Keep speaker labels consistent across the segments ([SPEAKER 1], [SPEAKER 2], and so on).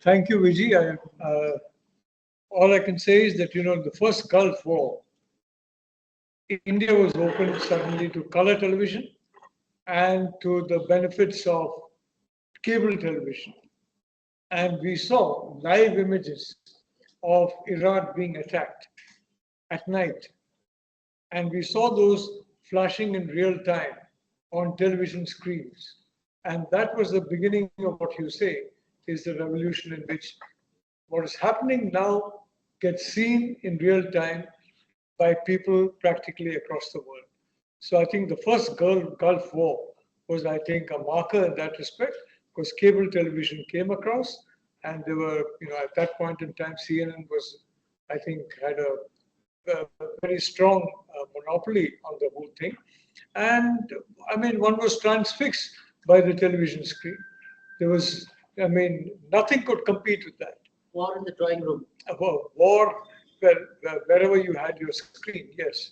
[SPEAKER 1] Thank you, Vijay. All I can say is that, the first Gulf War, India was opened suddenly to color television and to the benefits of cable television. And we saw live images of Iraq being attacked at night. And we saw those flashing in real time on television screens. And that was the beginning of what you say is the revolution in which what is happening now gets seen in real time by people practically across the world. So I think the first Gulf War was, I think, a marker in that respect because cable television came across and they were, at that point in time, CNN was, I think, had a very strong monopoly on the whole thing. And I mean, one was transfixed by the television screen. There was, nothing could compete with that.
[SPEAKER 2] War in the drawing room.
[SPEAKER 1] War, wherever you had your screen, yes,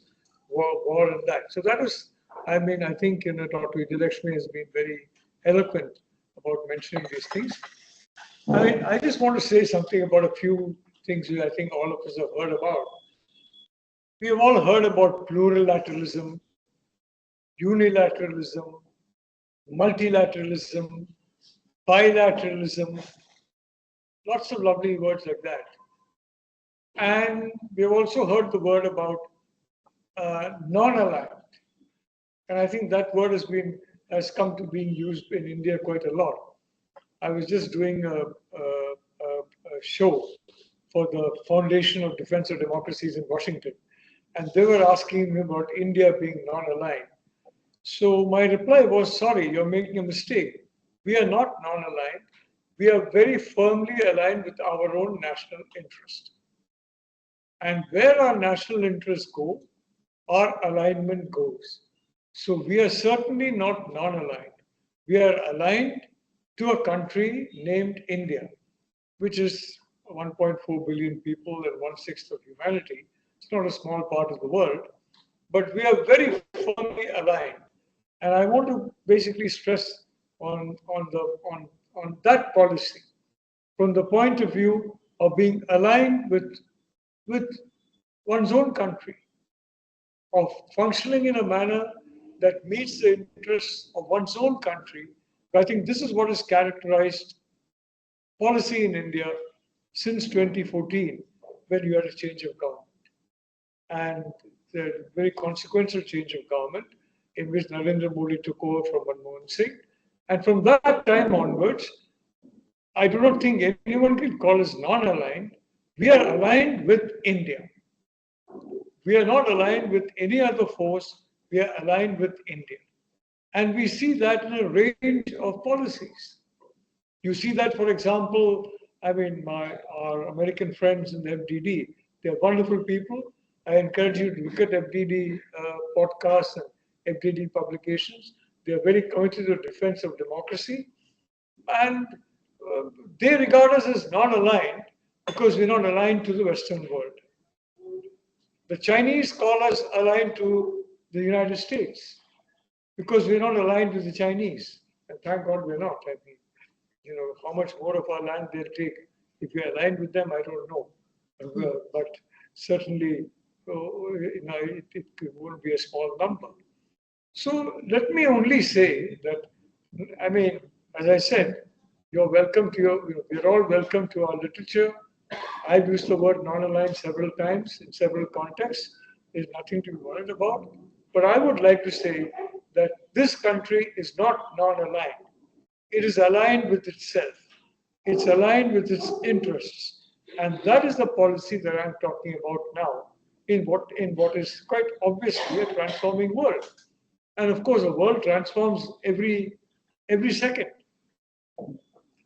[SPEAKER 1] war and that. So that was, I think, Dr. Vidyalakshmi has been very eloquent about mentioning these things. I just want to say something about a few things I think all of us have heard about. We have all heard about plurilateralism, unilateralism, multilateralism, bilateralism, lots of lovely words like that. And we've also heard the word about non-aligned. And I think that word has come to being used in India quite a lot. I was just doing a show for the Foundation of Defense of Democracies in Washington. And they were asking me about India being non-aligned. So my reply was, sorry, you're making a mistake. We are not non-aligned. We are very firmly aligned with our own national interest. And where our national interests go, our alignment goes. So we are certainly not non-aligned. We are aligned to a country named India, which is 1.4 billion people and 1/6 of humanity. It's not a small part of the world, but we are very firmly aligned. And I want to basically stress on that policy from the point of view of being aligned with one's own country, of functioning in a manner that meets the interests of one's own country. I think this is what has characterized policy in India since 2014, when you had a change of government. And the very consequential change of government in which Narendra Modi took over from Manmohan Singh. And from that time onwards, I do not think anyone can call us non-aligned. We are aligned with India. We are not aligned with any other force. We are aligned with India. And we see that in a range of policies. You see that, for example, our American friends in the FDD, they're wonderful people. I encourage you to look at FDD podcasts and FDD publications. They are very committed to the defense of democracy. And they regard us as non-aligned because we're not aligned to the Western world. The Chinese call us aligned to the United States because we're not aligned with the Chinese. And thank God we're not. How much more of our land they'll take. If we're aligned with them, I don't know. But certainly, it won't be a small number. So let me only say that, as I said, you're welcome to we're all welcome to our literature. I've used the word non-aligned several times in several contexts. There's nothing to be worried about. But I would like to say that this country is not non-aligned. It is aligned with itself. It's aligned with its interests. And that is the policy that I'm talking about now in what is quite obviously a transforming world. And of course, the world transforms every second.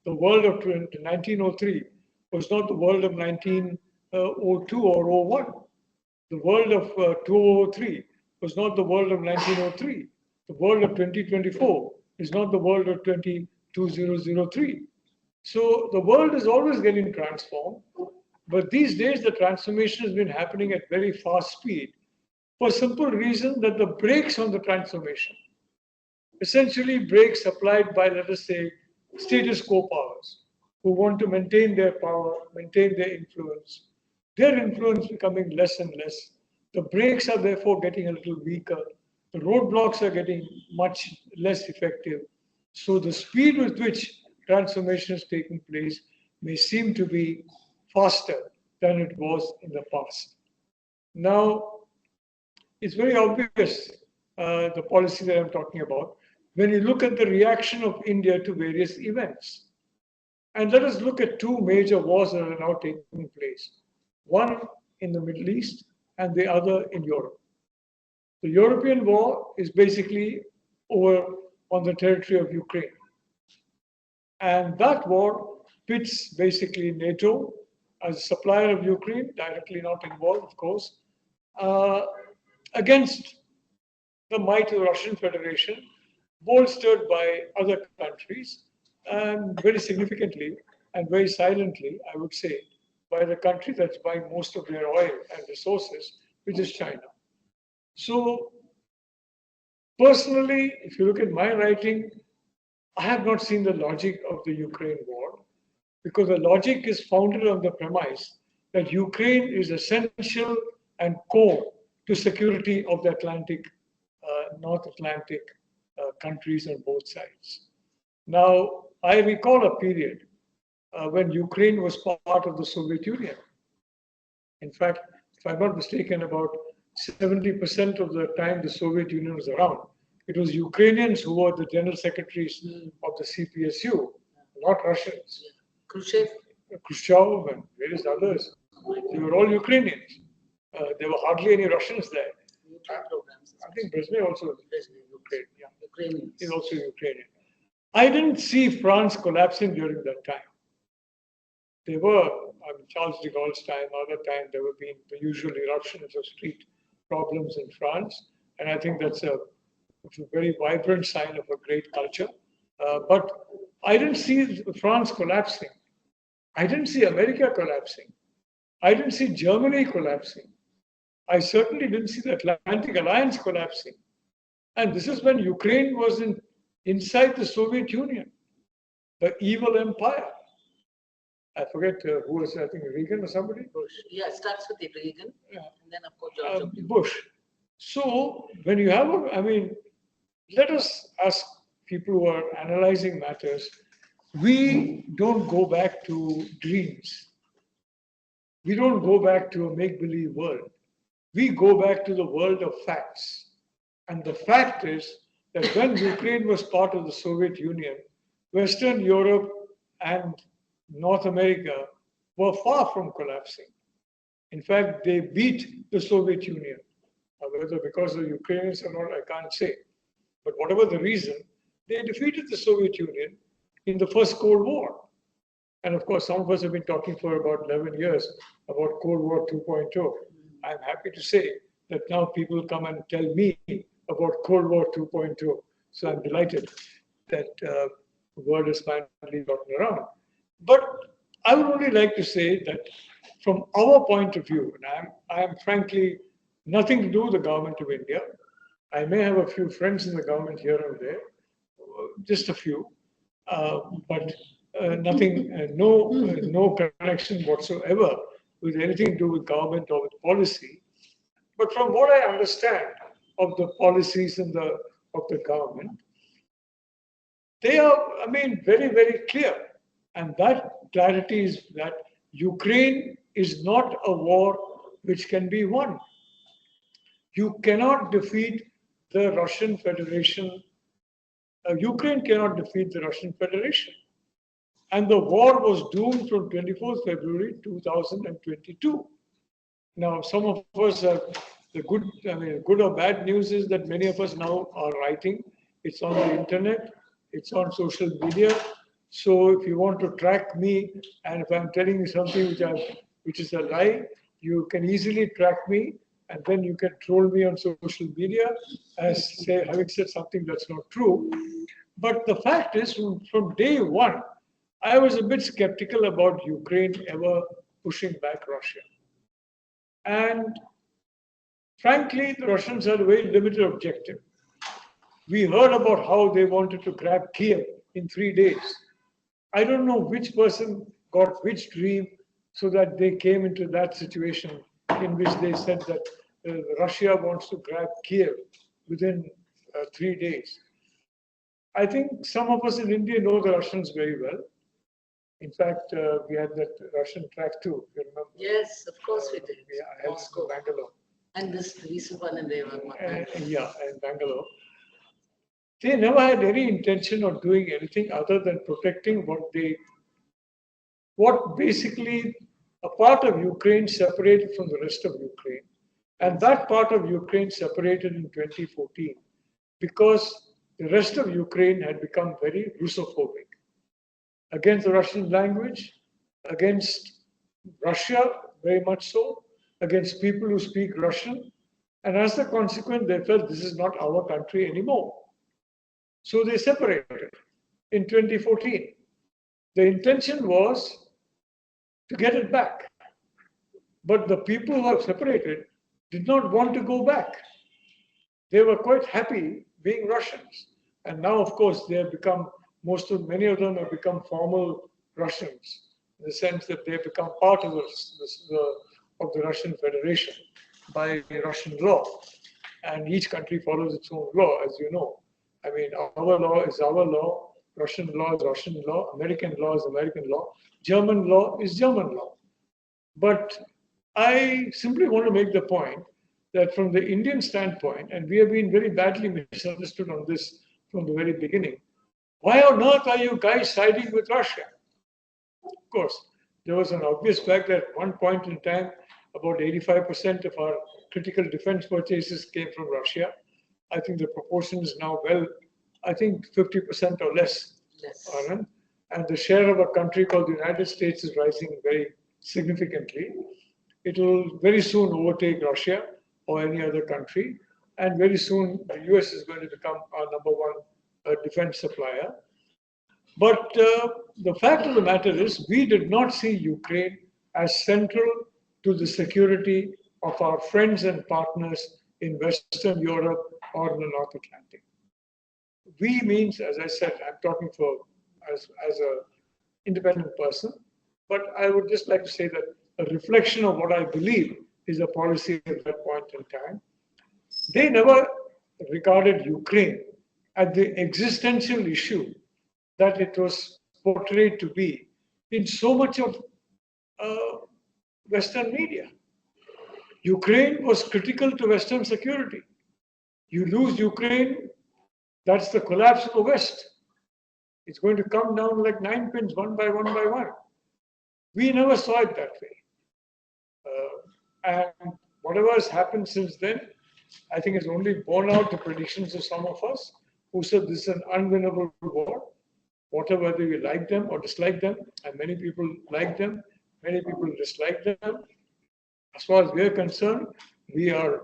[SPEAKER 1] The world of 1903 was not the world of 1902 or 01. The world of 2003 was not the world of 1903. The world of 2024 is not the world of 2003. So the world is always getting transformed. But these days, the transformation has been happening at very fast speed for a simple reason that the brakes on the transformation, essentially brakes applied by, let us say, status quo powers who want to maintain their power, maintain their influence becoming less and less. The brakes are therefore getting a little weaker. The roadblocks are getting much less effective. So the speed with which transformation is taking place may seem to be faster than it was in the past. Now, it's very obvious, the policy that I'm talking about, when you look at the reaction of India to various events. And let us look at two major wars that are now taking place. One in the Middle East and the other in Europe. The European war is basically over on the territory of Ukraine. And that war pits basically NATO as a supplier of Ukraine, directly not involved, of course, uh, against the might of the Russian Federation, bolstered by other countries, and very significantly and very silently, I would say, by the country that's buying most of their oil and resources, which is China. So, personally, if you look at my writing, I have not seen the logic of the Ukraine war because the logic is founded on the premise that Ukraine is essential and core to security of the North Atlantic countries on both sides. Now, I recall a period when Ukraine was part of the Soviet Union. In fact, if I'm not mistaken, about 70% of the time the Soviet Union was around, it was Ukrainians who were the general secretaries of the CPSU, not Russians. Khrushchev and various others, they were all Ukrainians. There were hardly any Russians there. I think Brezhnev also is Ukraine. Yeah. Ukrainians. He's also Ukrainian. I didn't see France collapsing during that time. There were, Charles de Gaulle's time, other time, there were being the usual eruptions of street problems in France. And I think that's a very vibrant sign of a great culture. But I didn't see France collapsing. I didn't see America collapsing. I didn't see Germany collapsing. I certainly didn't see the Atlantic Alliance collapsing. And this is when Ukraine was inside the Soviet Union, the evil empire. I forget who was, I think Reagan or somebody?
[SPEAKER 2] Bush. Yeah, it starts with Reagan, yeah. And then of course George W.
[SPEAKER 1] Bush. So when you have, let us ask people who are analyzing matters, we don't go back to dreams. We don't go back to a make-believe world. We go back to the world of facts. And the fact is that when Ukraine was part of the Soviet Union, Western Europe and North America were far from collapsing. In fact, they beat the Soviet Union. Whether because of the Ukrainians or not, I can't say. But whatever the reason, they defeated the Soviet Union in the first Cold War. And of course, some of us have been talking for about 11 years about Cold War 2.0. I'm happy to say that now people come and tell me about Cold War 2.0. So I'm delighted that the word has finally gotten around. But I would only like to say that from our point of view, and I am frankly nothing to do with the government of India. I may have a few friends in the government here and there, just a few, but nothing, no connection whatsoever with anything to do with government or with policy. But from what I understand of the policies of the government, they are, very, very clear. And that clarity is that Ukraine is not a war which can be won. You cannot defeat the Russian Federation. Ukraine cannot defeat the Russian Federation. And the war was doomed from 24th February 2022. Now, some of us have the good or bad news is that many of us now are writing. It's on the internet, it's on social media. So if you want to track me, and if I'm telling you something which is a lie, you can easily track me, and then you can troll me on social media as having said something that's not true. But the fact is, from day one, I was a bit skeptical about Ukraine ever pushing back Russia. And frankly, the Russians had a very limited objective. We heard about how they wanted to grab Kiev in 3 days. I don't know which person got which dream so that they came into that situation in which they said that Russia wants to grab Kiev within 3 days. I think some of us in India know the Russians very well. In fact, we had that Russian track too, if you remember.
[SPEAKER 2] Yes, of course we did.
[SPEAKER 1] Yeah, I held in Bangalore.
[SPEAKER 2] And this recent one in Rewar.
[SPEAKER 1] Yeah, in Bangalore. They never had any intention of doing anything other than protecting what basically a part of Ukraine separated from the rest of Ukraine. And that part of Ukraine separated in 2014 because the rest of Ukraine had become very Russophobic against the Russian language, against Russia, very much so, against people who speak Russian. And as a consequence, they felt this is not our country anymore. So they separated in 2014. The intention was to get it back. But the people who have separated did not want to go back. They were quite happy being Russians. And now, of course, they have become, many of them have become formal Russians, in the sense that they have become part of the Russian Federation by Russian law. And each country follows its own law, as you know. I mean, our law is our law, Russian law is Russian law, American law is American law, German law is German law. But I simply want to make the point that from the Indian standpoint, and we have been very badly misunderstood on this from the very beginning, why on earth are you guys siding with Russia? Of course, there was an obvious fact that at one point in time, about 85% of our critical defense purchases came from Russia. I think the proportion is now I think 50% or less.
[SPEAKER 2] Yes.
[SPEAKER 1] And the share of a country called the United States is rising very significantly. It will very soon overtake Russia or any other country. And very soon, the US is going to become our number one defense supplier. But the fact of the matter is, we did not see Ukraine as central to the security of our friends and partners in Western Europe or the North Atlantic. We means, as I said, I'm talking as an independent person, but I would just like to say that a reflection of what I believe is a policy at that point in time. They never regarded Ukraine as the existential issue that it was portrayed to be in so much of Western media. Ukraine was critical to Western security. You lose Ukraine, that's the collapse of the West. It's going to come down like 9 pins, one by one by one. We never saw it that way. And whatever has happened since then, I think has only borne out the predictions of some of us who said this is an unwinnable war, whether we like them or dislike them, and many people like them, many people dislike them. As far as we are concerned, we are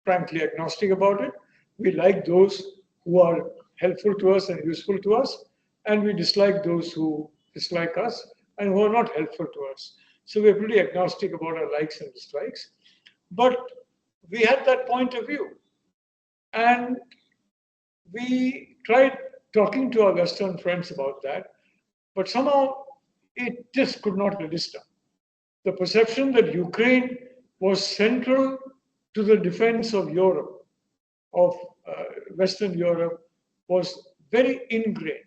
[SPEAKER 1] frankly agnostic about it. We like those who are helpful to us and useful to us, and we dislike those who dislike us and who are not helpful to us. So we're pretty agnostic about our likes and dislikes. But we had that point of view. And we tried talking to our Western friends about that, but somehow it just could not register. The perception that Ukraine was central to the defense of Europe, of Western Europe, was very ingrained.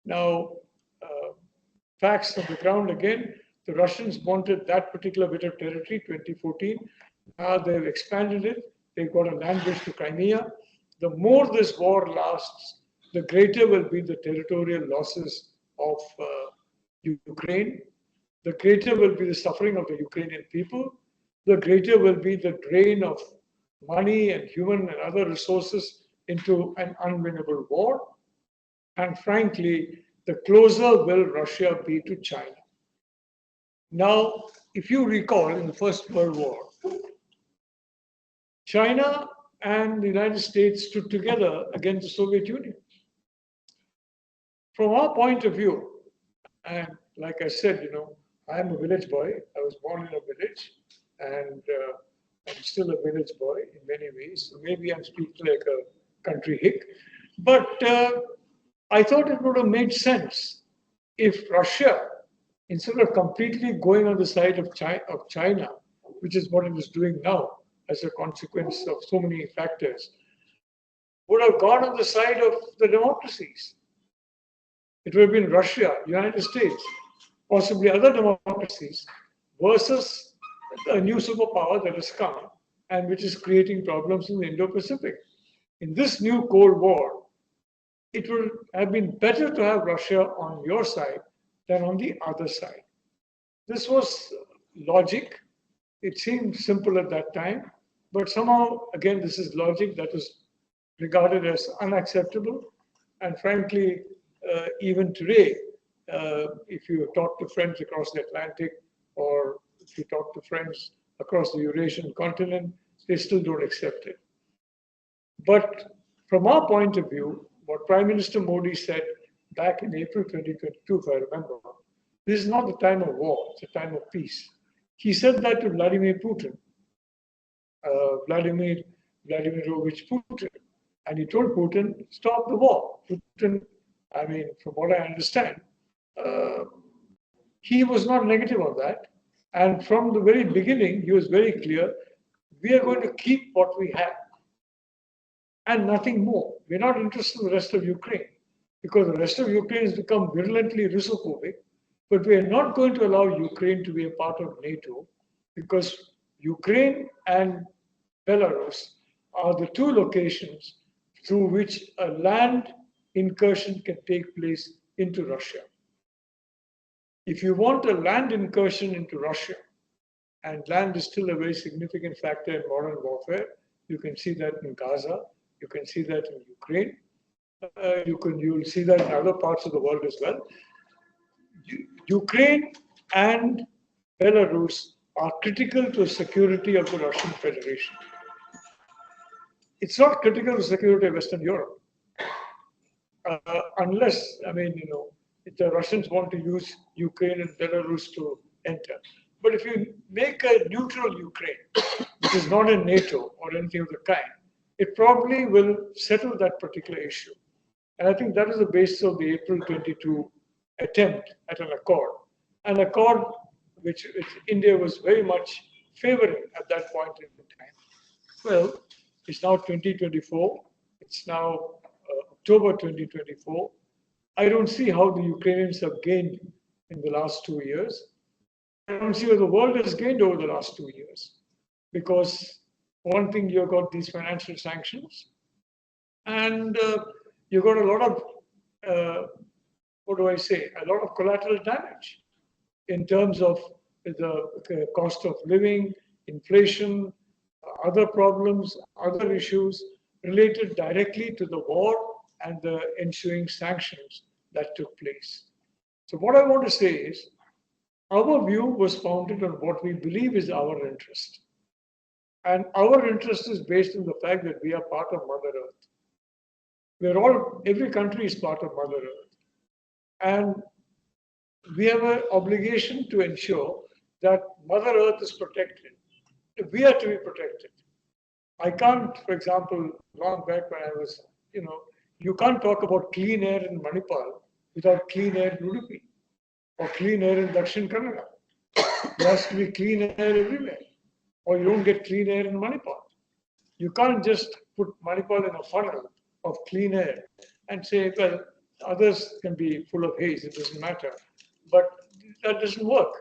[SPEAKER 1] Now, facts on the ground again, the Russians wanted that particular bit of territory, 2014. Now they've expanded it. They've got a land bridge to Crimea. The more this war lasts, the greater will be the territorial losses of Ukraine. The greater will be the suffering of the Ukrainian people. The greater will be the drain of money and human and other resources into an unwinnable war. And frankly, the closer will Russia be to China. Now, if you recall, in the First World War, China and the United States stood together against the Soviet Union. From our point of view, and like I said, I'm a village boy. I was born in a village, and I'm still a village boy in many ways. So maybe I'm speaking like a country hick. But I thought it would have made sense if Russia, instead of completely going on the side of China, which is what it is doing now as a consequence of so many factors, would have gone on the side of the democracies. It would have been Russia, United States, possibly other democracies versus a new superpower that has come and which is creating problems in the Indo-Pacific. In this new Cold War, it would have been better to have Russia on your side than on the other side. This was logic. It seemed simple at that time, but somehow, again, this is logic that was regarded as unacceptable. And frankly, even today, if you talk to friends across the Atlantic or if you talk to friends across the Eurasian continent, they still don't accept it. But from our point of view, what Prime Minister Modi said back in April 2022, if I remember, this is not the time of war, it's a time of peace. He said that to Vladimir Putin, Vladimirovich Putin. And he told Putin, stop the war. Putin, I mean, from what I understand, he was not negative on that. And from the very beginning, he was very clear, we are going to keep what we have and nothing more. We're not interested in the rest of Ukraine because the rest of Ukraine has become virulently Russophobic, but we are not going to allow Ukraine to be a part of NATO because Ukraine and Belarus are the two locations through which a land incursion can take place into Russia. If you want a land incursion into Russia, and land is still a very significant factor in modern warfare, you can see that in Gaza, you can see that in Ukraine, you'll see that in other parts of the world as well. Ukraine and Belarus are critical to the security of the Russian Federation. It's not critical to the security of Western Europe. Unless, I mean, if the Russians want to use Ukraine and Belarus to enter. But if you make a neutral Ukraine, which is not in NATO or anything of the kind, it probably will settle that particular issue. And I think that is the basis of the April 22 attempt at an accord. An accord which India was very much favoring at that point in time. Well, it's now 2024. It's now October 2024. I don't see how the Ukrainians have gained in the last 2 years. I don't see what the world has gained over the last 2 years. Because one thing, you've got these financial sanctions, and you've got a lot of, a lot of collateral damage in terms of the cost of living, inflation, other problems, other issues related directly to the war and the ensuing sanctions that took place. So what I want to say is, our view was founded on what we believe is our interest. And our interest is based on the fact that we are part of Mother Earth. Every country is part of Mother Earth. And we have an obligation to ensure that Mother Earth is protected. We are to be protected. I can't, for example, long back when I was, you can't talk about clean air in Manipal without clean air in Udupi or clean air in Dakshin Kannada. There has to be clean air everywhere, or you don't get clean air in Manipal. You can't just put Manipal in a funnel of clean air and say, well, others can be full of haze, it doesn't matter. But that doesn't work.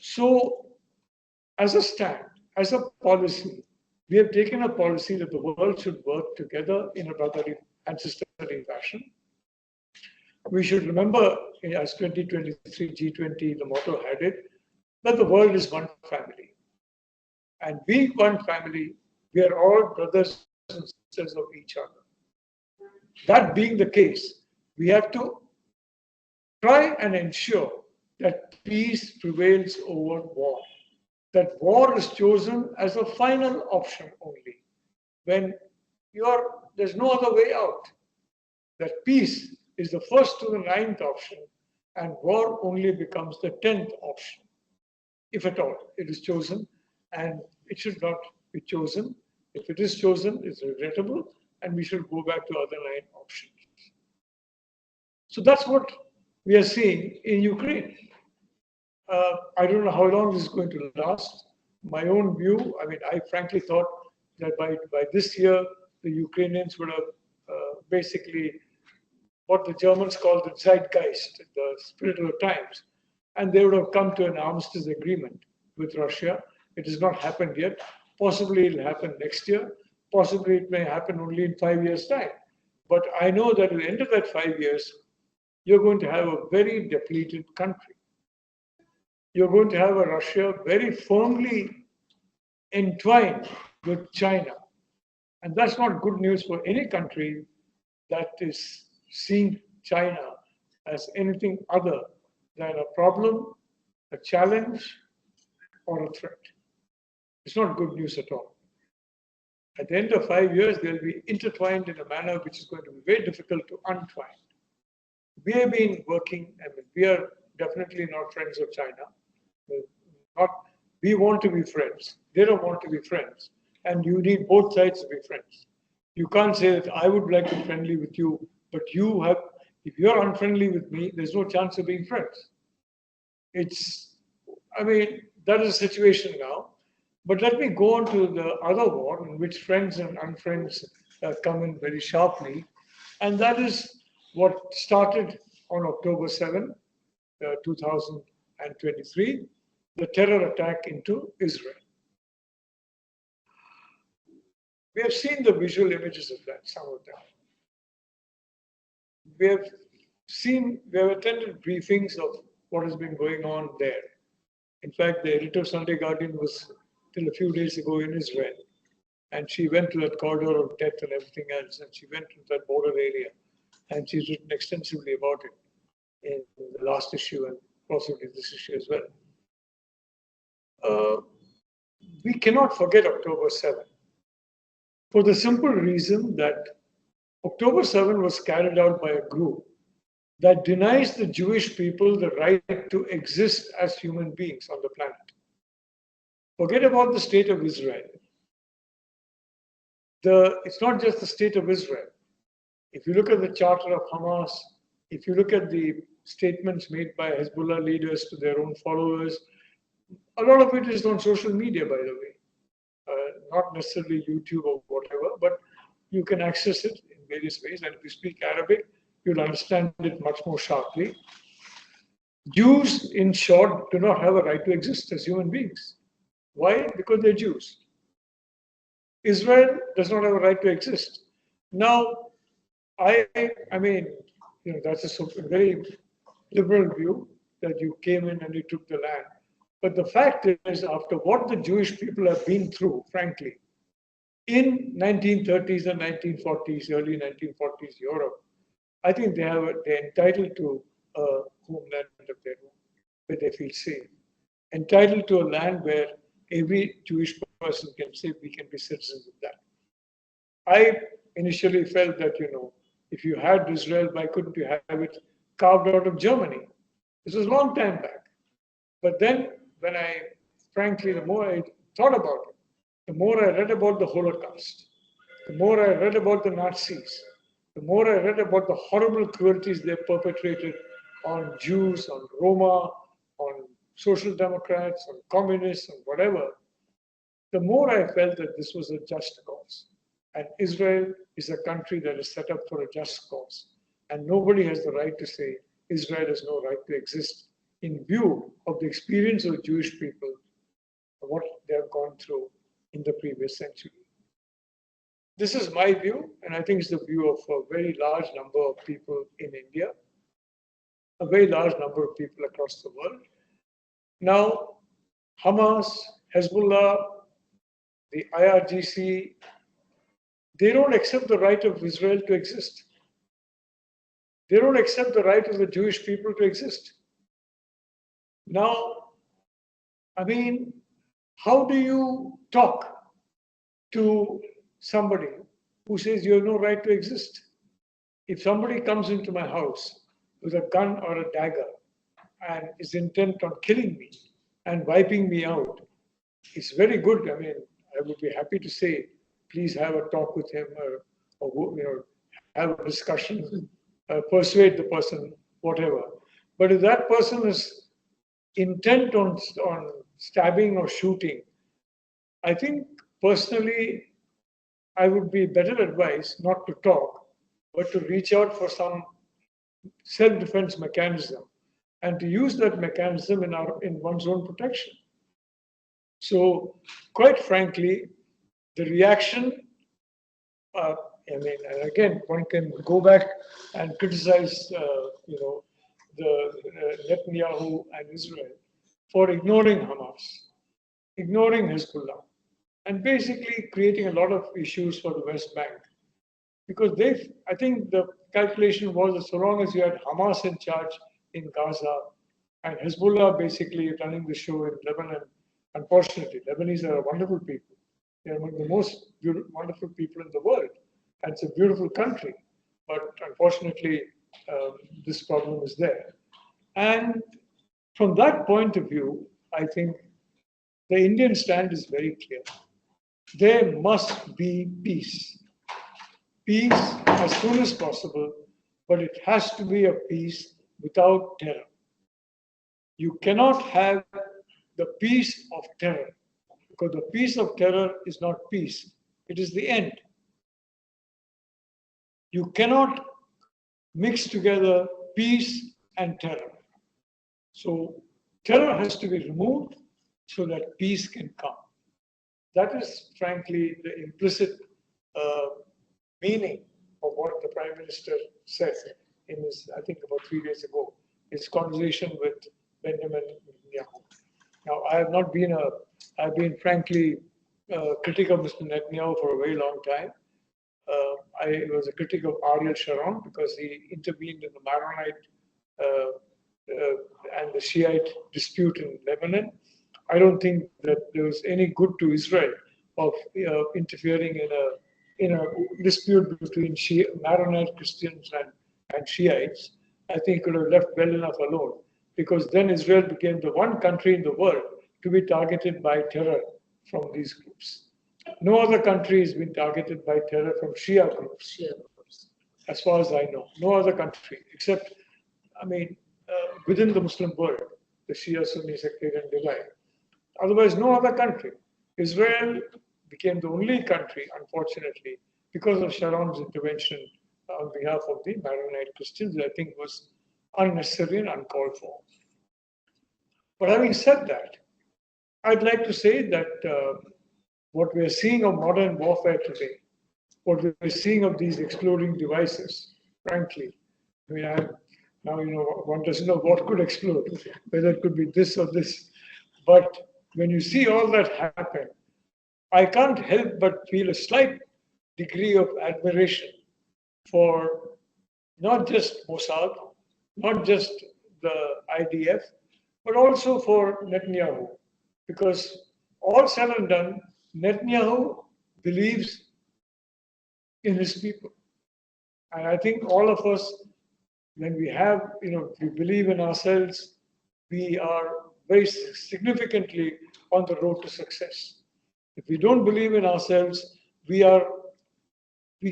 [SPEAKER 1] So, as a stand, as a policy, we have taken a policy that the world should work together in a brotherly and sisterly fashion. We should remember, as 2023 G20, the motto had it, that the world is one family. And being one family, we are all brothers and sisters of each other. That being the case, we have to try and ensure that peace prevails over war. That war is chosen as a final option only. When there's no other way out. That peace is the first to the 9th option, and war only becomes the 10th option, if at all it is chosen, and it should not be chosen. If it is chosen, it's regrettable, and we should go back to other 9 options. So that's what we are seeing in Ukraine. I don't know how long this is going to last. My own view, I mean, I frankly thought that by this year, the Ukrainians would have basically what the Germans call the zeitgeist, the spirit of the times, and they would have come to an armistice agreement with Russia. It has not happened yet. Possibly it'll happen next year. Possibly it may happen only in 5 years' time. But I know that at the end of that 5 years, you're going to have a very depleted country. You're going to have a Russia very firmly entwined with China. And that's not good news for any country that is seeing China as anything other than a problem, a challenge, or a threat. It's not good news at all. At the end of 5 years, they'll be intertwined in a manner which is going to be very difficult to untwine. We have been working, I mean, we are definitely not friends of China. Not, we want to be friends. They don't want to be friends. And you need both sides to be friends. You can't say that I would like to be friendly with you, but you have, if you're unfriendly with me, there's no chance of being friends. It's, I mean, that is the situation now. But let me go on to the other war in which friends and unfriends come in very sharply. And that is what started on October 7, 2023, the terror attack into Israel. We have seen the visual images of that, some of them. We have attended briefings of what has been going on there. In fact, the editor of Sunday Guardian was till a few days ago in Israel. And she went to that corridor of death and everything else, and she went to that border area. And she's written extensively about it in the last issue and possibly this issue as well. We cannot forget October 7 for the simple reason that October 7 was carried out by a group that denies the Jewish people the right to exist as human beings on the planet. Forget about the state of Israel. It's not just the state of Israel. If you look at the charter of Hamas, if you look at the statements made by Hezbollah leaders to their own followers, a lot of it is on social media, by the way. Not necessarily YouTube or whatever, but you can access it in various ways. And if you speak Arabic, you'll understand it much more sharply. Jews, in short, do not have a right to exist as human beings. Why? Because they're Jews. Israel does not have a right to exist. Now, I mean, that's a very liberal view that you came in and you took the land. But the fact is, after what the Jewish people have been through, frankly, in 1930s and 1940s, early 1940s Europe, I think they're entitled to a homeland of their own, where they feel safe. Entitled to a land where every Jewish person can say we can be citizens of that. I initially felt that, if you had Israel, why couldn't you have it carved out of Germany? This was a long time back. But then, frankly, the more I thought about it, the more I read about the Holocaust, the more I read about the Nazis, the more I read about the horrible cruelties they perpetrated on Jews, on Roma, on social democrats, on communists, and whatever, the more I felt that this was a just cause. And Israel is a country that is set up for a just cause. And nobody has the right to say Israel has no right to exist in view of the experience of Jewish people, what they have gone through in the previous century. This is my view, and I think it's the view of a very large number of people in India, a very large number of people across the world. Now, Hamas, Hezbollah, the IRGC, they don't accept the right of Israel to exist. They don't accept the right of the Jewish people to exist. Now, I mean, how do you talk to somebody who says you have no right to exist? If somebody comes into my house with a gun or a dagger and is intent on killing me and wiping me out, it's very good. I mean, I would be happy to say, please have a talk with him or have a discussion, persuade the person, whatever. But if that person is intent on stabbing or shooting, I think personally I would be better advised not to talk, but to reach out for some self-defense mechanism and to use that mechanism in one's own protection. So, quite frankly, the reaction, I mean, and again, one can go back and criticize, Netanyahu and Israel for ignoring Hamas, ignoring Hezbollah, and basically creating a lot of issues for the West Bank. Because I think the calculation was that so long as you had Hamas in charge in Gaza and Hezbollah basically running the show in Lebanon, unfortunately, Lebanese are wonderful people. They are one of the most wonderful people in the world. And it's a beautiful country. But unfortunately, this problem is there. And from that point of view, I think the Indian stand is very clear. There must be peace. Peace as soon as possible, but it has to be a peace without terror. You cannot have the peace of terror, because the peace of terror is not peace, it is the end. You cannot mix together peace and terror. So terror has to be removed so that peace can come. That is frankly the implicit meaning of what the Prime Minister said in his, I think about 3 days ago, his conversation with Benjamin Netanyahu. Now, I've been frankly critical of Mr. Netanyahu for a very long time. I was a critic of Ariel Sharon because he intervened in the Maronite and the Shiite dispute in Lebanon. I don't think that there was any good to Israel of interfering in a dispute between Maronite Christians and Shiites. I think it could have left well enough alone, because then Israel became the one country in the world to be targeted by terror from these groups. No other country has been targeted by terror from Shia groups, as far as I know. No other country, except, within the Muslim world, the Shia-Sunni sectarian divide. Otherwise, no other country. Israel became the only country, unfortunately, because of Sharon's intervention on behalf of the Maronite Christians, that I think was unnecessary and uncalled for. But having said that, I'd like to say that what we're seeing of modern warfare today, what we're seeing of these exploding devices, frankly, one doesn't know what could explode, whether it could be this or this. But when you see all that happen, I can't help but feel a slight degree of admiration for not just Mossad, not just the IDF, but also for Netanyahu. Because all said and done, Netanyahu believes in his people. And I think all of us, when we believe in ourselves, we are very significantly on the road to success. If we don't believe in ourselves, we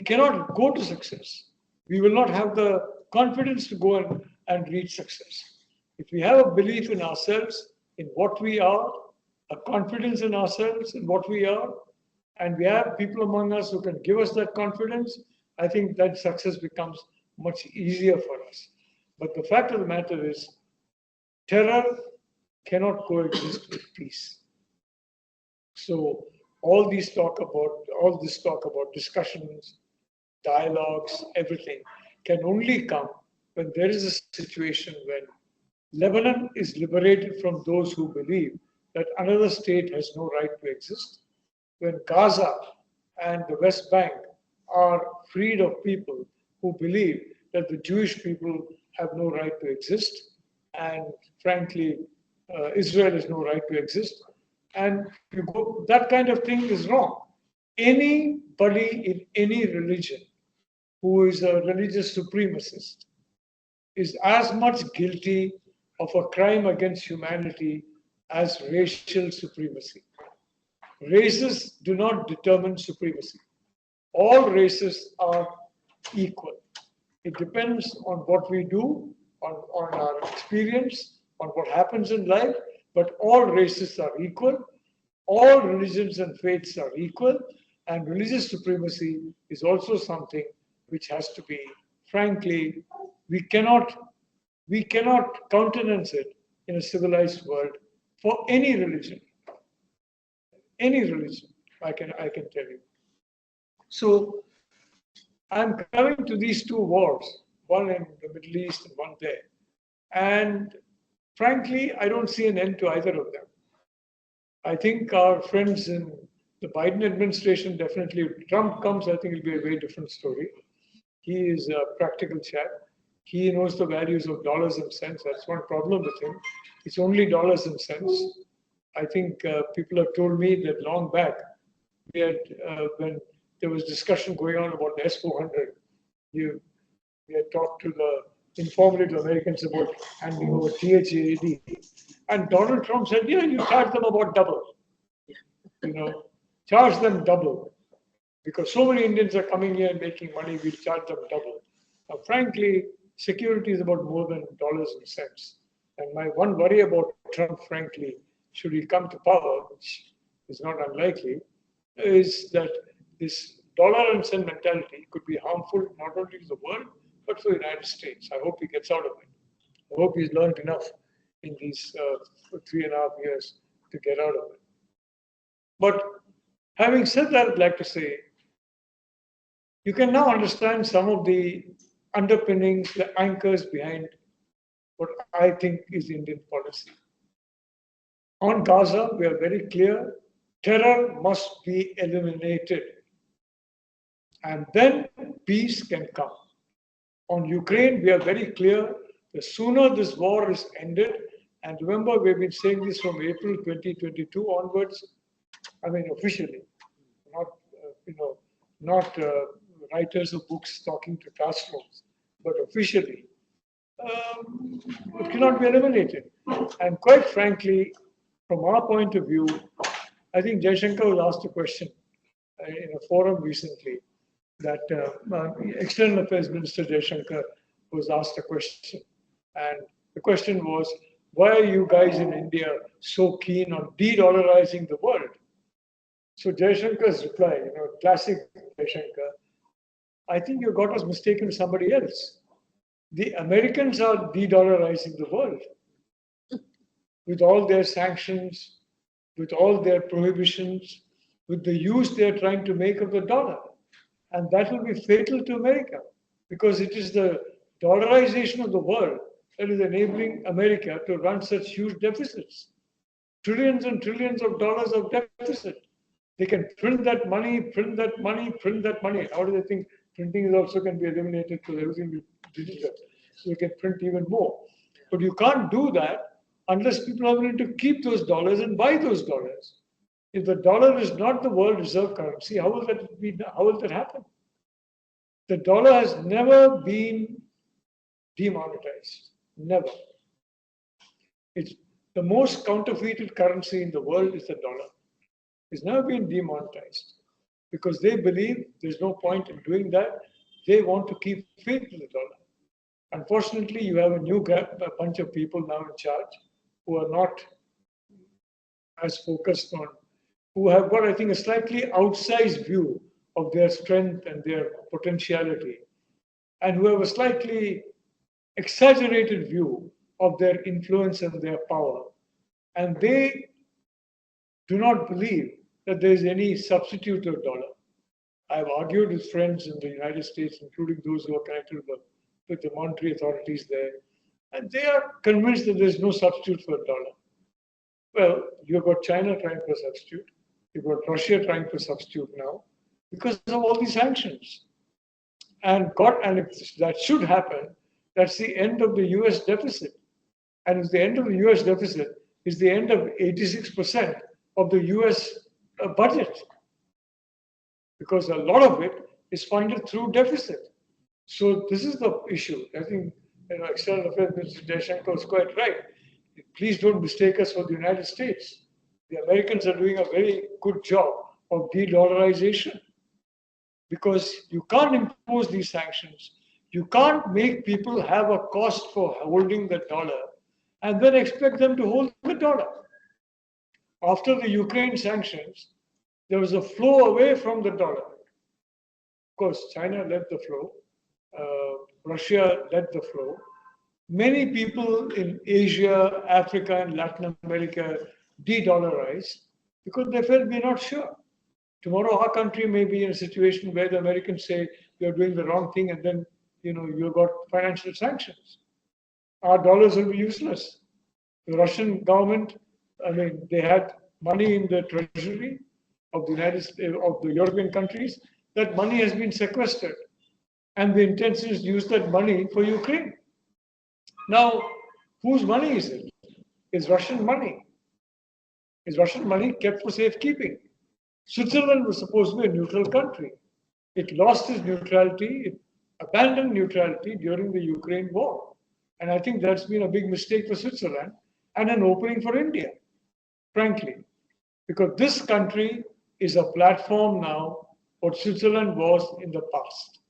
[SPEAKER 1] cannot go to success. We will not have the confidence to go and reach success. If we have a belief in ourselves, in what we are, a confidence in ourselves, in what we are, and we have people among us who can give us that confidence, I think that success becomes much easier for us. But the fact of the matter is, terror cannot coexist with peace. So all this talk about discussions, dialogues, everything can only come when there is a situation when Lebanon is liberated from those who believe that another state has no right to exist, when Gaza and the West Bank are freed of people who believe that the Jewish people have no right to exist, and frankly, Israel has no right to exist. And that kind of thing is wrong. Anybody in any religion who is a religious supremacist is as much guilty of a crime against humanity as racial supremacy. Races do not determine supremacy. All races are equal. It depends on what we do on our experience, on what happens in life, but all races are equal, all religions and faiths are equal, and religious supremacy is also something which has to be, frankly, we cannot countenance it in a civilized world for any religion. Any religion, I can tell you. So I'm coming to these two wars, one in the Middle East and one there. And frankly, I don't see an end to either of them. I think our friends in the Biden administration definitely, if Trump comes, I think it'll be a very different story. He is a practical chap. He knows the values of dollars and cents. That's one problem with him. It's only dollars and cents. I think people have told me that long back, we had, when there was discussion going on about the S-400, we had talked to informally to Americans about handing over THAAD. And Donald Trump said, yeah, you charge them about double. Charge them double. Because so many Indians are coming here and making money, we'll charge them double. Now, frankly, security is about more than dollars and cents. And my one worry about Trump, frankly, should he come to power, which is not unlikely, is that this dollar and cent mentality could be harmful not only to the world, but for the United States. I hope he gets out of it. I hope he's learned enough in these 3.5 years to get out of it. But having said that, I'd like to say, you can now understand some of the underpinnings, the anchors behind what I think is Indian policy. On Gaza, we are very clear, terror must be eliminated. And then peace can come. On Ukraine, we are very clear, the sooner this war is ended, and remember, we've been saying this from April 2022 onwards, I mean officially, not writers of books talking to classrooms, but officially, it cannot be eliminated. And quite frankly, from our point of view, I think Jaishankar was asked a question in a forum recently that External Affairs Minister Jaishankar was asked a question. And the question was, why are you guys in India so keen on de-dollarizing the world? So Jaishankar's reply, classic Jaishankar, I think you got us mistaken with somebody else. The Americans are de-dollarizing the world with all their sanctions, with all their prohibitions, with the use they're trying to make of the dollar. And that will be fatal to America because it is the dollarization of the world that is enabling America to run such huge deficits. Trillions and trillions of dollars of deficit. They can print that money, print that money, print that money. How do they think printing is also can be eliminated because everything will be digital? So they can print even more. But you can't do that unless people are willing to keep those dollars and buy those dollars. If the dollar is not the world reserve currency, how will that happen? The dollar has never been demonetized. Never. It's the most counterfeited currency in the world is the dollar. It's never been demonetized because they believe there's no point in doing that. They want to keep faith in the dollar. Unfortunately, you have a bunch of people now in charge who are not as focused on, who have got, I think, a slightly outsized view of their strength and their potentiality, and who have a slightly exaggerated view of their influence and their power. And they do not believe that there is any substitute of dollar. I've argued with friends in the United States, including those who are connected with the monetary authorities there, and they are convinced that there's no substitute for a dollar. Well, you've got China trying to substitute. You've got Russia trying to substitute now because of all these sanctions. And if that should happen, that's the end of the US deficit. And if the end of the US deficit is the end of 86% of the US budget, because a lot of it is funded through deficit. So this is the issue. I think External Affairs Minister Jaishankar was quite right. Please don't mistake us for the United States. The Americans are doing a very good job of de-dollarization because you can't impose these sanctions. You can't make people have a cost for holding the dollar and then expect them to hold the dollar. After the Ukraine sanctions, there was a flow away from the dollar. Of course, China led the flow, Russia led the flow. Many people in Asia, Africa, and Latin America de-dollarized because they felt we're not sure. Tomorrow, our country may be in a situation where the Americans say you're doing the wrong thing, and then you've got financial sanctions. Our dollars will be useless. The Russian government, they had money in the treasury of the of the European countries. That money has been sequestered, and the intention is to use that money for Ukraine. Now, whose money is it? It's Russian money. Is Russian money kept for safekeeping? Switzerland was supposed to be a neutral country. It lost its neutrality, it abandoned neutrality during the Ukraine war. And I think that's been a big mistake for Switzerland and an opening for India, frankly. Because this country is a platform now what Switzerland was in the past.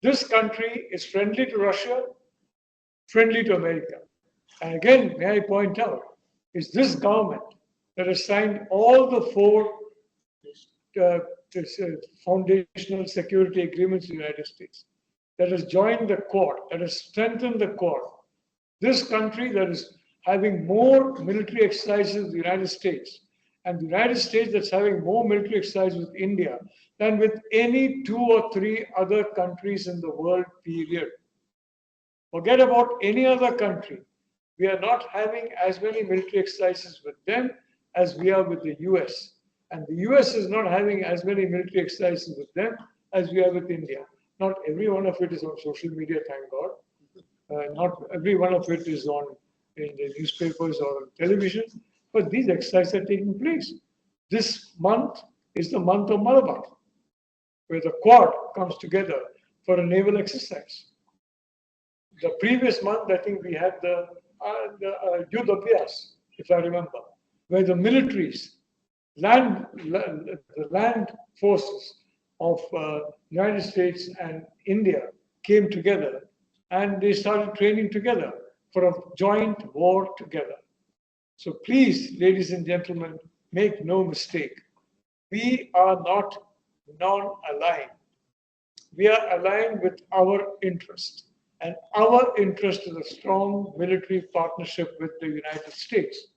[SPEAKER 1] This country is friendly to Russia, friendly to America. And again, may I point out, is this government that has signed all the four foundational security agreements in the United States, that has joined the Quad, that has strengthened the Quad. This country that is having more military exercises with the United States, and the United States that's having more military exercises with India than with any 2 or 3 other countries in the world, period. Forget about any other country. We are not having as many military exercises with them as we are with the US. And the US is not having as many military exercises with them as we are with India. Not every one of it is on social media, thank God. Not every one of it is in the newspapers or on television, but these exercises are taking place. This month is the month of Malabar, where the Quad comes together for a naval exercise. The previous month, I think we had the Yudh Abhyas, if I remember, where the militaries, the land forces of United States and India came together and they started training together for a joint war together. So please, ladies and gentlemen, make no mistake. We are not non-aligned. We are aligned with our interest. And our interest is a strong military partnership with the United States.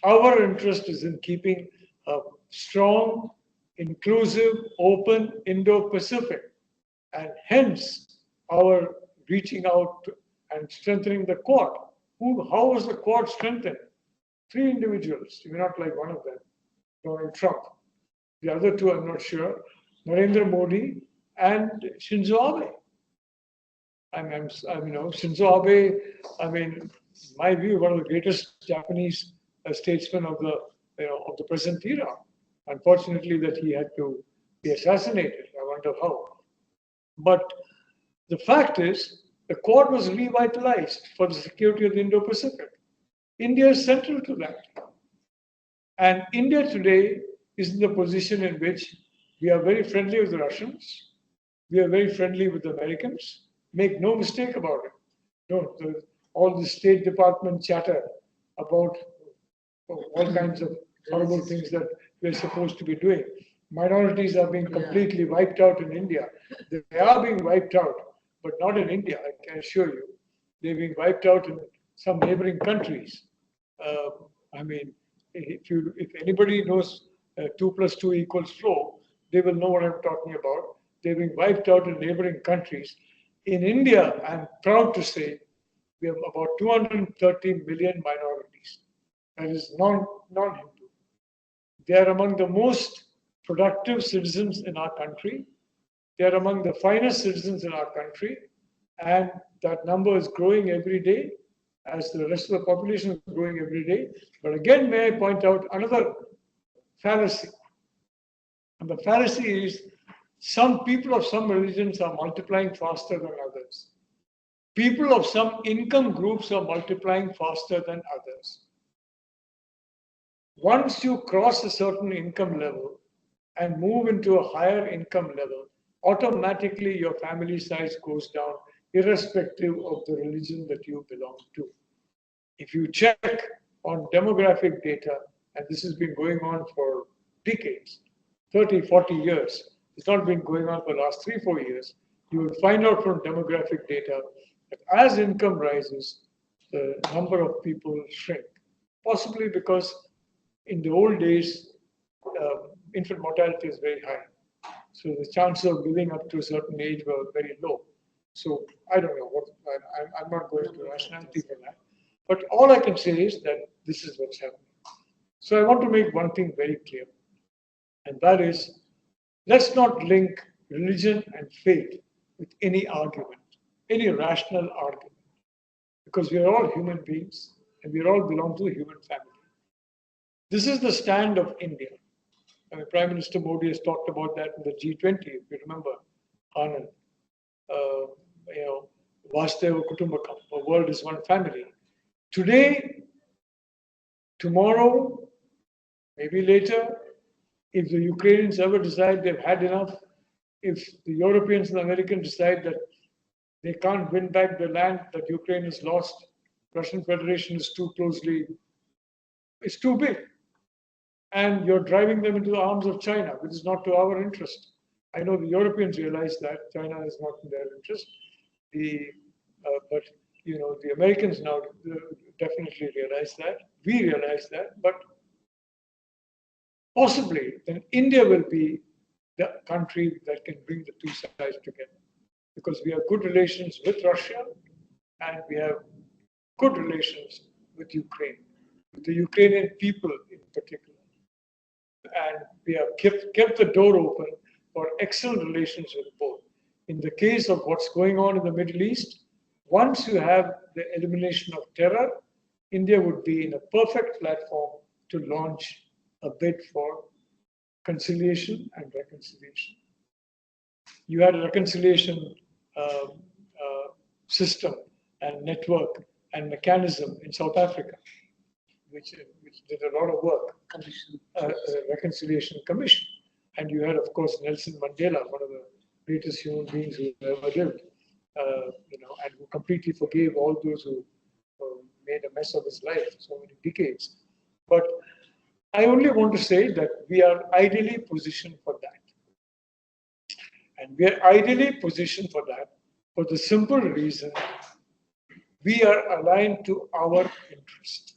[SPEAKER 1] Our interest is in keeping a strong, inclusive, open Indo-Pacific. And hence, our reaching out and strengthening the Quad. How was the Quad strengthened? 3 individuals. You may not like one of them, Donald Trump. The other 2, I'm not sure. Narendra Modi and Shinzo Abe. Shinzo Abe, my view, one of the greatest Japanese statesmen of the present era. Unfortunately, that he had to be assassinated. I wonder how. But the fact is, the Quad was revitalized for the security of the Indo-Pacific. India is central to that. And India today is in the position in which we are very friendly with the Russians. We are very friendly with the Americans. Make no mistake about it. All the State Department chatter about all kinds of horrible things that we're supposed to be doing. Minorities are being completely wiped out in India. They are being wiped out, but not in India, I can assure you. They're being wiped out in some neighboring countries. If anybody knows 2 + 2 = 4, they will know what I'm talking about. They're being wiped out in neighboring countries. In India, I'm proud to say, we have about 230 million minorities. That is non-Hindu. They are among the most productive citizens in our country. They are among the finest citizens in our country. And that number is growing every day as the rest of the population is growing every day. But again, may I point out another fallacy. And the fallacy is some people of some religions are multiplying faster than others. People of some income groups are multiplying faster than others. Once you cross a certain income level and move into a higher income level, automatically your family size goes down irrespective of the religion that you belong to. If you check on demographic data, and this has been going on for decades, 30, 40 years, it's not been going on for the last 3, 4 years, you will find out from demographic data that as income rises, the number of people shrink. Possibly because in the old days, infant mortality is very high. So the chances of living up to a certain age were very low. So I don't know what, I'm not going to rationality for that. But all I can say is that this is what's happening. So I want to make one thing very clear, and that is, let's not link religion and faith with any argument, any rational argument, because we are all human beings and we all belong to a human family. This is the stand of India. I mean, Prime Minister Modi has talked about that in the G20, if you remember, Anand. Vasudhaiva Kutumbakam, the world is one family. Today, tomorrow, maybe later, if the Ukrainians ever decide they've had enough, if the Europeans and the Americans decide that they can't win back the land that Ukraine has lost, Russian Federation is too closely, it's too big. And you're driving them into the arms of China, which is not to our interest. I know the Europeans realize that China is not in their interest. But the Americans now definitely realize that. We realize that. But possibly, then India will be the country that can bring the two sides together, because we have good relations with Russia and we have good relations with Ukraine, with the Ukrainian people in particular. And we have kept the door open for excellent relations with both. In the case of what's going on in the Middle East, once you have the elimination of terror, India would be in a perfect platform to launch a bid for conciliation and reconciliation. You had a reconciliation system and network and mechanism in South Africa, which did a lot of work, reconciliation commission. And you had, of course, Nelson Mandela, one of the greatest human beings who ever lived, and who completely forgave all those who made a mess of his life so many decades. But I only want to say that we are ideally positioned for that. And we are ideally positioned for that for the simple reason we are aligned to our interest.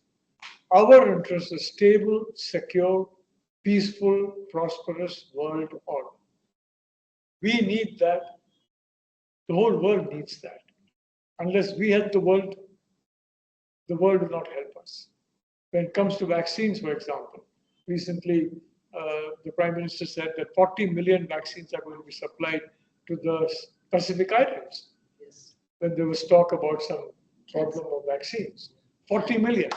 [SPEAKER 1] Our interest is stable, secure, peaceful, prosperous world order. We need that. The whole world needs that. Unless we help the world will not help us. When it comes to vaccines, for example, recently the Prime Minister said that 40 million vaccines are going to be supplied to the Pacific Islands.
[SPEAKER 2] Yes.
[SPEAKER 1] When there was talk about some problem of vaccines. 40 million.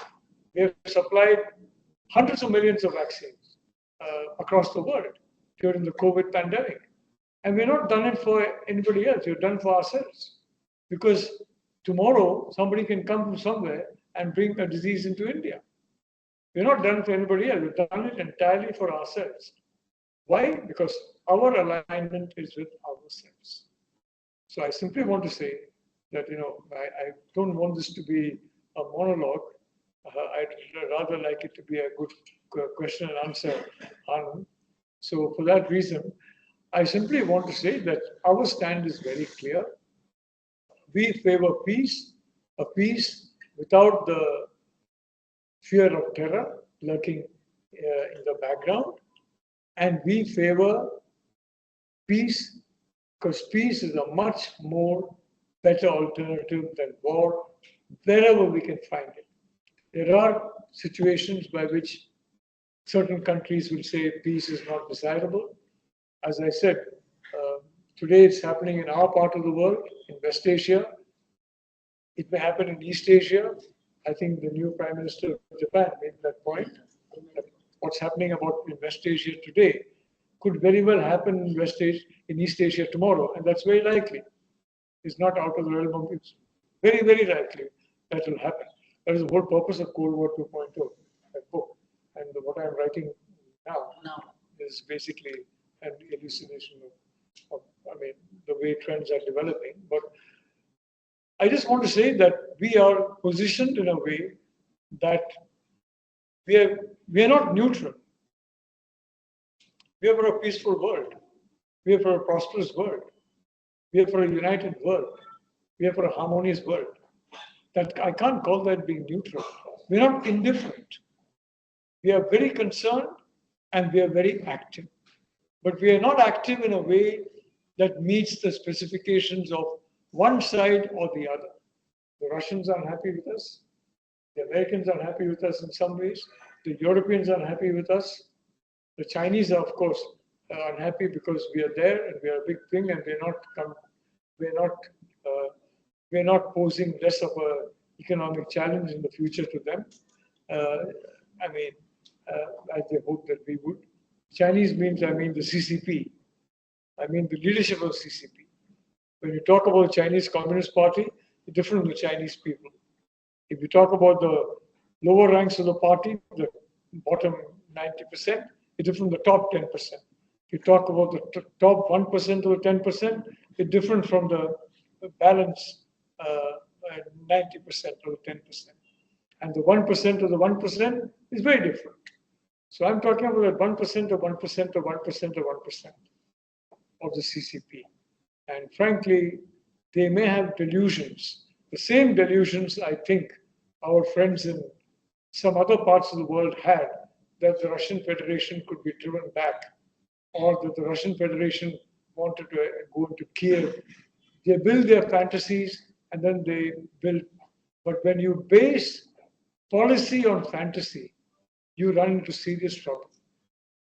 [SPEAKER 1] We have supplied hundreds of millions of vaccines across the world during the COVID pandemic. And we've not done it for anybody else. We've done it for ourselves. Because tomorrow, somebody can come from somewhere and bring a disease into India. We've not done it for anybody else. We've done it entirely for ourselves. Why? Because our alignment is with ourselves. So I simply want to say that, I don't want this to be a monologue. I'd rather like it to be a good question and answer. So for that reason, I simply want to say that our stand is very clear. We favor peace, a peace without the fear of terror lurking in the background. And we favor peace because peace is a much more better alternative than war wherever we can find it. There are situations by which certain countries will say peace is not desirable. As I said, today it's happening in our part of the world, in West Asia. It may happen in East Asia. I think the new Prime Minister of Japan made that point. That what's happening in West Asia today could very well happen in East Asia tomorrow, and that's very likely. It's not out of the realm of it's very, very likely that will happen. That is the whole purpose of Cold War 2.0, that book. And what I'm writing now is basically an elucidation of I mean, the way trends are developing. But I just want to say that we are positioned in a way that we are not neutral. We are for a peaceful world. We are for a prosperous world. We are for a united world. We are for a harmonious world. That I can't call that being neutral. We are not indifferent. We are very concerned and we are very active. But we are not active in a way that meets the specifications of one side or the other. The Russians are unhappy with us. The Americans are unhappy with us in some ways. The Europeans are unhappy with us. The Chinese are, of course, unhappy because we are there and we are a big thing, and we're not uh, we're not posing less of a economic challenge in the future to them. Uh, I mean, as they hope that we would. Chinese means, I mean, the CCP. I mean, the leadership of CCP. When you talk about Chinese Communist Party, it's different from the Chinese people. If you talk about the lower ranks of the party, the bottom 90%, it's different from the top 10%. If you talk about the top 1% or the 10%, it's different from the balance 90% or the 10%. And the 1% of the 1% is very different. So I'm talking about that 1% of 1% of 1% of 1% of the CCP. And frankly, they may have delusions, the same delusions I think our friends in some other parts of the world had, that the Russian Federation could be driven back, or that the Russian Federation wanted to go into Kiev. They build their fantasies and then they build. But when you base policy on fantasy, you run into serious trouble.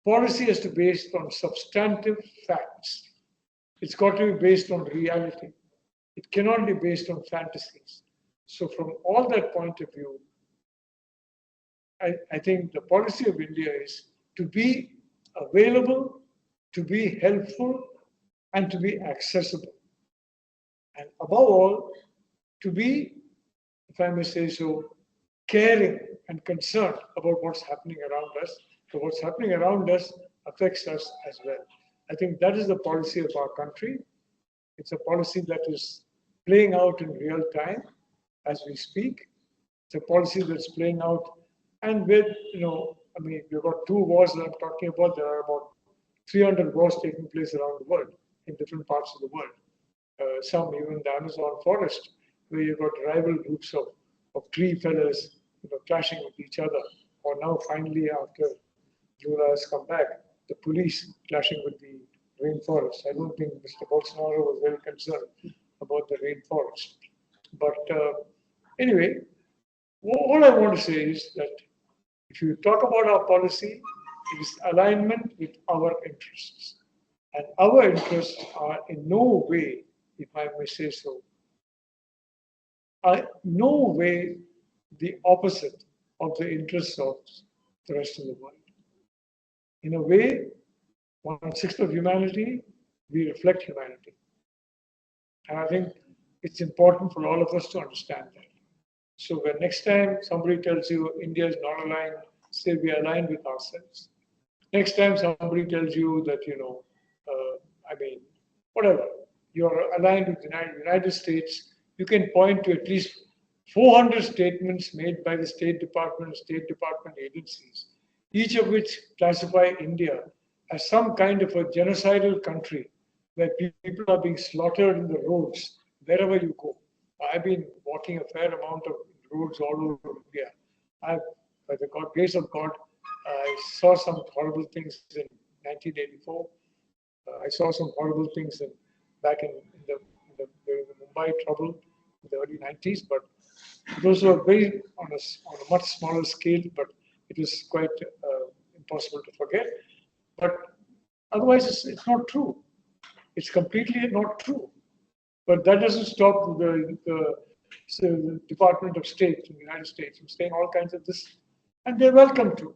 [SPEAKER 1] Policy has to be based on substantive facts. It's got to be based on reality. It cannot be based on fantasies. So from all that point of view, I think the policy of India is to be available, to be helpful, and to be accessible. And above all, to be, if I may say so, caring and concerned about what's happening around us. So what's happening around us affects us as well. I think that is the policy of our country. It's a policy that is playing out in real time as we speak. It's a policy that's playing out, and with, I mean, we've got two wars that I'm talking about. There are about 300 wars taking place around the world in different parts of the world. Some even in the Amazon forest, where you've got rival groups of tree fellers, clashing with each other. Or now, finally, after Jura has come back, the police clashing with the rainforest. I don't think Mr. Bolsonaro was very concerned about the rainforest. But anyway, all I want to say is that if you talk about our policy, it is alignment with our interests. And our interests are in no way, if I may say so, are no way the opposite of the interests of the rest of the world. In a way, 1/6 of humanity, we reflect humanity. And I think it's important for all of us to understand that. So when next time somebody tells you India is not aligned, say we are aligned with ourselves. Next time somebody tells you that, whatever, you're aligned with the United States, you can point to at least 400 statements made by the State Department agencies, each of which classify India as some kind of a genocidal country where people are being slaughtered in the roads wherever you go. I've been walking a fair amount of roads all over India. By the grace of God, I saw some horrible things in 1984. I saw some horrible things back in the Mumbai trouble in the early 90s, but those were very on a much smaller scale, but it was quite impossible to forget. But otherwise, it's not true. It's completely not true. But that doesn't stop the Department of State in the United States from saying all kinds of this, and they're welcome to.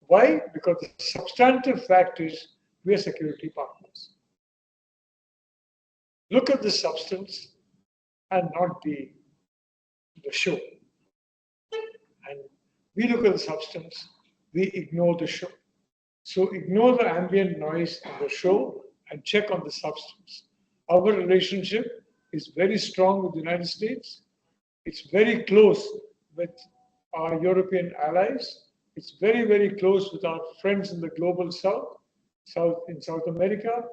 [SPEAKER 1] Why? Because the substantive fact is we are security partners. Look at the substance and not the show. And we look at the substance, we ignore the show. So ignore the ambient noise in the show and check on the substance. Our relationship is very strong with the United States. It's very close with our European allies. It's very, very close with our friends in the global south, in South America,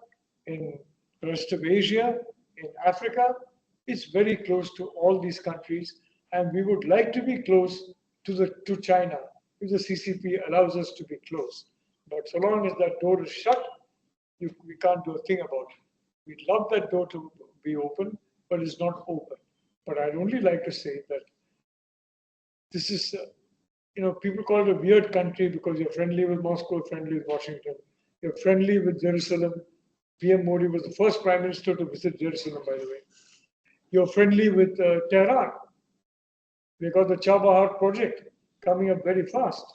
[SPEAKER 1] in the rest of Asia, in Africa. It's very close to all these countries, and we would like to be close to China if the CCP allows us to be close. But so long as that door is shut, we can't do a thing about it. We'd love that door to be open, but it's not open. But I'd only like to say that this is, people call it a weird country because you're friendly with Moscow, friendly with Washington, you're friendly with Jerusalem. PM Modi was the first prime minister to visit Jerusalem, by the way. You're friendly with Tehran. We got the Chabahar project coming up very fast.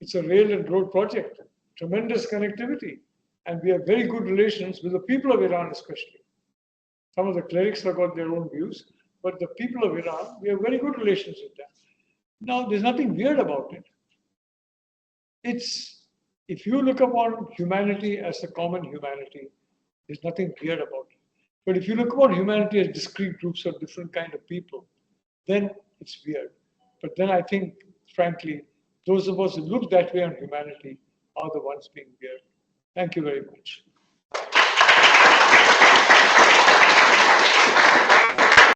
[SPEAKER 1] It's a rail and road project, tremendous connectivity. And we have very good relations with the people of Iran, especially. Some of the clerics have got their own views, but the people of Iran, we have very good relations with them. Now, there's nothing weird about it. If you look upon humanity as a common humanity, there's nothing weird about it. But if you look upon humanity as discrete groups of different kind of people, then it's weird. But then I think, frankly, those of us who look that way on humanity are the ones being weird. Thank you very much.